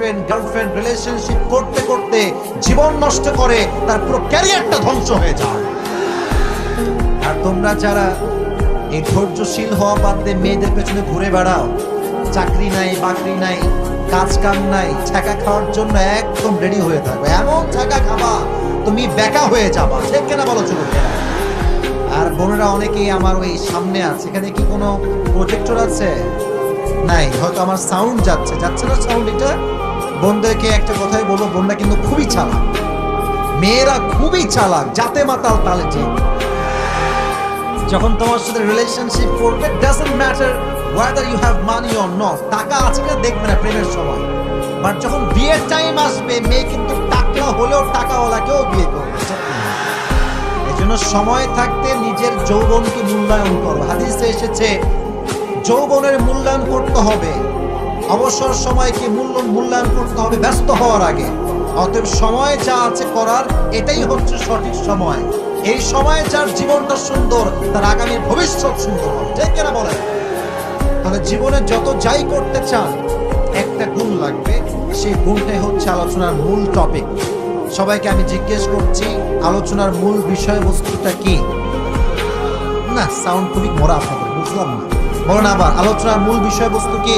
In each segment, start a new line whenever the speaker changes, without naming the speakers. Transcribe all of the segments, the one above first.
Boyfriend girlfriend relationship করতে করতে জীবন নষ্ট করে, তার পুরো ক্যারিয়ারটা ধ্বংস হয়ে যায়। আর তোমরা যারা এই ধৈর্যশীল হওয়া বাদ দিয়ে মেয়েদের পেছনে ঘুরে বেড়াও, চাকরি নাই বাকরি নাই কাজ কাম নাই, ছ্যাঁকা খাওয়ার জন্য একদম রেডি হয়ে থাকবে, এমন ছ্যাঁকা খাবা তুমি বেকা হয়ে যাবা, ঠিক কেনা বলো যুবকেরা? আর বোনেরা অনেকেই আমার ওই সামনে আছে, এখানে কি কোনো প্রজেক্টর আছে? নাই, হয়তো আমার সাউন্ড যাচ্ছে না সাউন্ড। এটা বোনদেরকে একটা কথাই বলবো, বোনরা কিন্তু খুবই চালাক, মেয়েরা খুবই চালাক, জাতে মাতাল তালে ঠিক। যখন তোমার সাথে রিলেশনশিপ করবে, doesn't matter whether you have money or not, টাকা আছে কিনা দেখবে না প্রেমের সময়, বাট যখন বিয়ের টাইম আসবে মেয়ে কিন্তু টাকা হলেও টাকাওয়ালাকেও বিয়ে করবে। এজন্য সময় থাকতে নিজের যৌবনকে মূল্যায়ন করো। হাদিসে এসেছে যৌবনের মূল্যায়ন করতে হবে, অবসর সময়কে মূল্যায়ন করতে হবে ব্যস্ত হওয়ার আগে। অতএব সময় যা আছে করার, এটাই হচ্ছে সঠিক সময়। এই সময়ে যার জীবনটা সুন্দর, তার আগামী ভবিষ্যৎ সুন্দর হবে, ঠিক কিনা বলেন? তাহলে জীবনে যত যাই করতে চান, একটা গুণ লাগবে, সেই গুণটাই হচ্ছে আলোচনার মূল টপিক। সবাইকে আমি জিজ্ঞেস করছি, আলোচনার মূল বিষয়বস্তুটা কি? না, সাউন্ড খুবই মোরা আপনাদের, বুঝলাম না, বলেন আবার, আলোচনার মূল বিষয়বস্তু কি?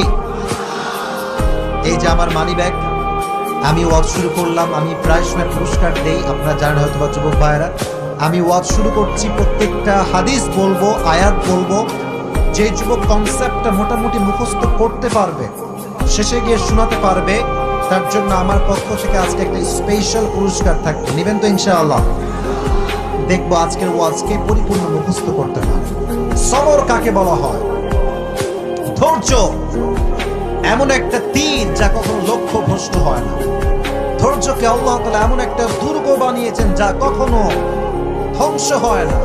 এই যে আমার মানি ব্যাগ, আমি ওয়াজ শুরু করলাম, আমি প্রায় সময় পুরস্কার দেই, আপনারা জানেন হয়তো বা যুবক ভাইয়েরা। আমি ওয়াজ শুরু করছি, প্রত্যেকটা হাদিস বলবো, আয়াত বলবো, যে যুবক কনসেপ্টটা মোটামুটি মুখস্থ করতে পারবে, শেষে গিয়ে শোনাতে পারবে, তার জন্য আমার পক্ষ থেকে আজকে একটা স্পেশাল পুরস্কার থাকবে। নেবেন তো ইনশাআল্লাহ? দেখবো আজকের ওয়াজকে পরিপূর্ণ মুখস্থ করতে পারে। সবর কাকে বলা হয়? ধৈর্য এমন একটা তীর যা কখনো লক্ষ্য ভ্রষ্ট হয় না। ধৈর্যকে আল্লাহ তাআলা এমন একটা দুর্গ বানিয়েছেন যা কখনো ধ্বংস হয় না।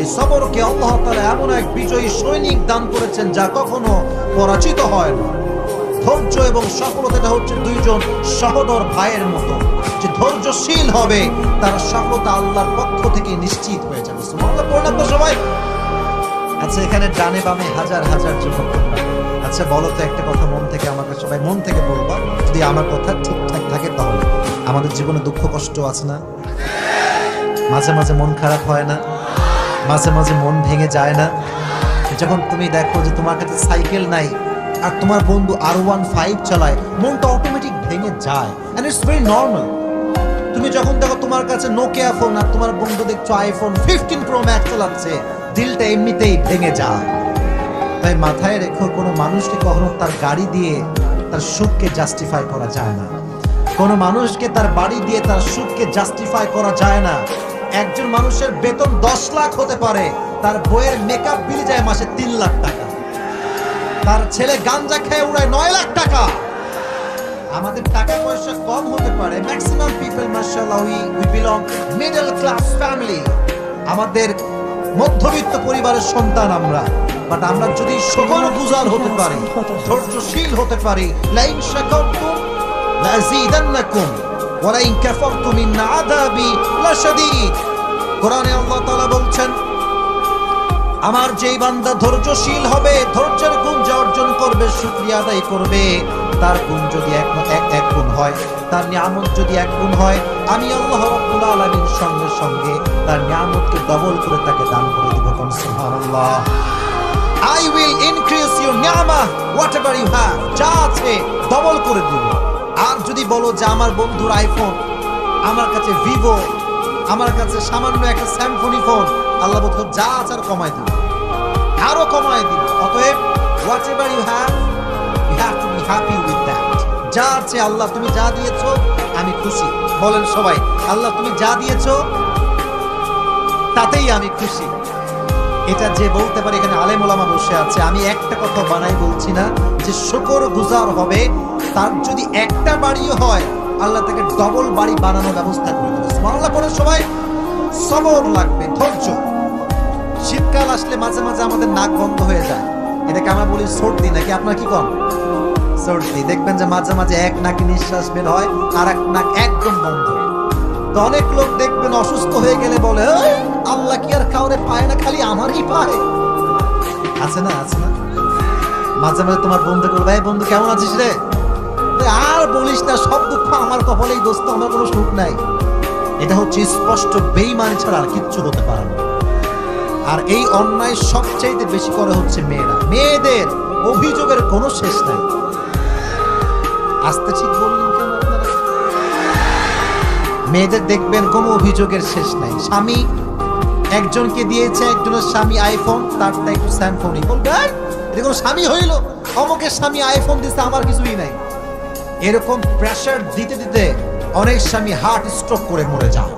এই সবরকে আল্লাহ তাআলা এমন এক বিজয়ী সৈনিক দান করেছেন যা কখনো পরাজিত হয় না। ধৈর্য এবং সফলতা হচ্ছে দুইজন সহোদর ভাইয়ের মতো, যে ধৈর্যশীল হবে তার সফলতা আল্লাহর পক্ষ থেকে নিশ্চিত হয়ে যাবে। সুবহানাল্লাহ, পড়লাম তো সবাই? আচ্ছা, এখানে ডানে বামে হাজার হাজার যুবক, আচ্ছা বলো তো একটা কথা মন থেকে, আমাকে সবাই মন থেকে বলবা, যদি আমার কথা ঠিকঠাক থাকে তাহলে। আমাদের জীবনে দুঃখ কষ্ট আছে না? মাঝে মাঝে মন খারাপ হয় না? মাঝে মাঝে মন ভেঙে যায় না? যখন তুমি দেখো যে তোমার কাছে সাইকেল নাই আর তোমার বন্ধু R15 চালায়, মনটা অটোমেটিক ভেঙে যায়, এন্ড ইটস ভেরি নরমাল। তুমি যখন দেখো তোমার কাছে নোকিয়া ফোন আর তোমার বন্ধু দেখছো আইফোন 15 প্রো ম্যাক্স চালাচ্ছে, দিলটা এমনিতেই ভেঙে যায়। তাই মাথায় রেখো, কোনো মানুষকে কখনো তার গাড়ি দিয়ে তার সুখকে জাস্টিফাই করা যায় না। কোনো মানুষকে তার বাড়ি দিয়ে তার সুখকে জাস্টিফাই করা যায় না। একজন মানুষের বেতন 10 লাখ হতে পারে, তার বইয়ের মেকআপ বিল যায় মাসে 3 লাখ টাকা, তার ছেলে গাঞ্জা খেয়ে উড়ায় 9 লাখ টাকা। আমাদের টাকা পয়সা কম হতে পারে, ম্যাক্সিমাম পিপল মাশাআল্লাহ we belong middle class family, আমাদের মধ্যবিত্ত পরিবারের সন্তান আমরা, বাট আমরা যদি শুকরগুজার হতে পারি, ধৈর্যশীল হতে পারি, লাইন শাকারতুম লাযীদান্নাকুম ওয়া লাইন কাফারতুম ইন আযাবি লাশাদীদ। কোরআনে আল্লাহ তাআলা বলছেন, আমার যেই বান্দা ধৈর্যশীল হবে, ধৈর্যের গুণ অর্জন করবে, শুকরিয়া আদায় করবে, তার গুণ যদি এক গুণ হয়, তার নিয়ামত যদি 1 গুণ হয়, আমি আল্লাহ রাব্বুল আলামিন সঙ্গে সঙ্গে তার নিয়ামতকে ডবল করে তাকে দান করে দেব। সুবহানাল্লাহ। I will increase your নিয়ামা whatever you have, যা আছে ডবল করে দেব। আর যদি বলো যে আমার বন্ধুর আইফোন, আমার কাছে ভিভো, আমার কাছে সামান্য একটা স্যামসং ফোন, আল্লাহ বলতো যা আছে আর কমায় দিব, আরো কমায় দিব। অতএব whatever you have to be happy with that. যা আছে আল্লাহ তুমি যা দিয়েছো আমি খুশি। বলেন সবাই, আল্লাহ তুমি যা দিয়েছো তাতেই আমি খুশি। এটা যে বলতে পারে, এখানে আলেম ওলামা বসে আছে, আমি একটা কথা বানাই বলছি না, যে শুকরগুজার হবে, তার যদি একটা বাড়িও হয় আল্লাহ তাকে ডবল বাড়ি বানানোর ব্যবস্থা করে দেবে। সুবহানাল্লাহ বলেন সবাই। সবর লাগবে, ধৈর্য। শীতকাল আসলে মাঝে মাঝে আমাদের নাক বন্ধ হয়ে যায়, এটাকে আমরা বলি সর্দি, নাকি আপনার কি কন? সর্দি। দেখবেন যে মাঝে মাঝে এক নাকে নিঃশ্বাস বের হয় আর এক নাক একদম বন্ধ। তো অনেক লোক দেখবেন অসুস্থ হয়ে গেলে বলে, আল্লাহ কি আর কাউরে পায় না, খালি আমারই পায়। আছে না, আছে না? মাঝে মাঝে তোমার বন্ধু করবে, বন্ধু কেমন আছিস রে? আর বলিস দুঃখ আমার কপালেই দোস্ত, আমার কোনো সুখ নাই। এটা হচ্ছে স্পষ্ট বেঈমান ছাড়া আর কিচ্ছু হতে পারে না। আর এই অন্যায় সবচাইতে বেশি করে হচ্ছে মেয়েরা। মেয়েদের অভিযোগের কোনো শেষ নাই। আসতে ঠিক বললেন কেন আপনারা? মেয়েদের দেখবেন কোনো অভিযোগের শেষ নাই। স্বামী একজনকে দিয়েছে, একজনের স্বামী আইফোন, তারটা একটু স্যামফোনই, বলবে এটা কোনো স্বামী হইল, অমুকের স্বামী আইফোন দিচ্ছে, আমার কিছুই নাই। এরকম প্রেসার দিতে দিতে অনেক স্বামী হার্ট স্ট্রোক করে মরে যাও।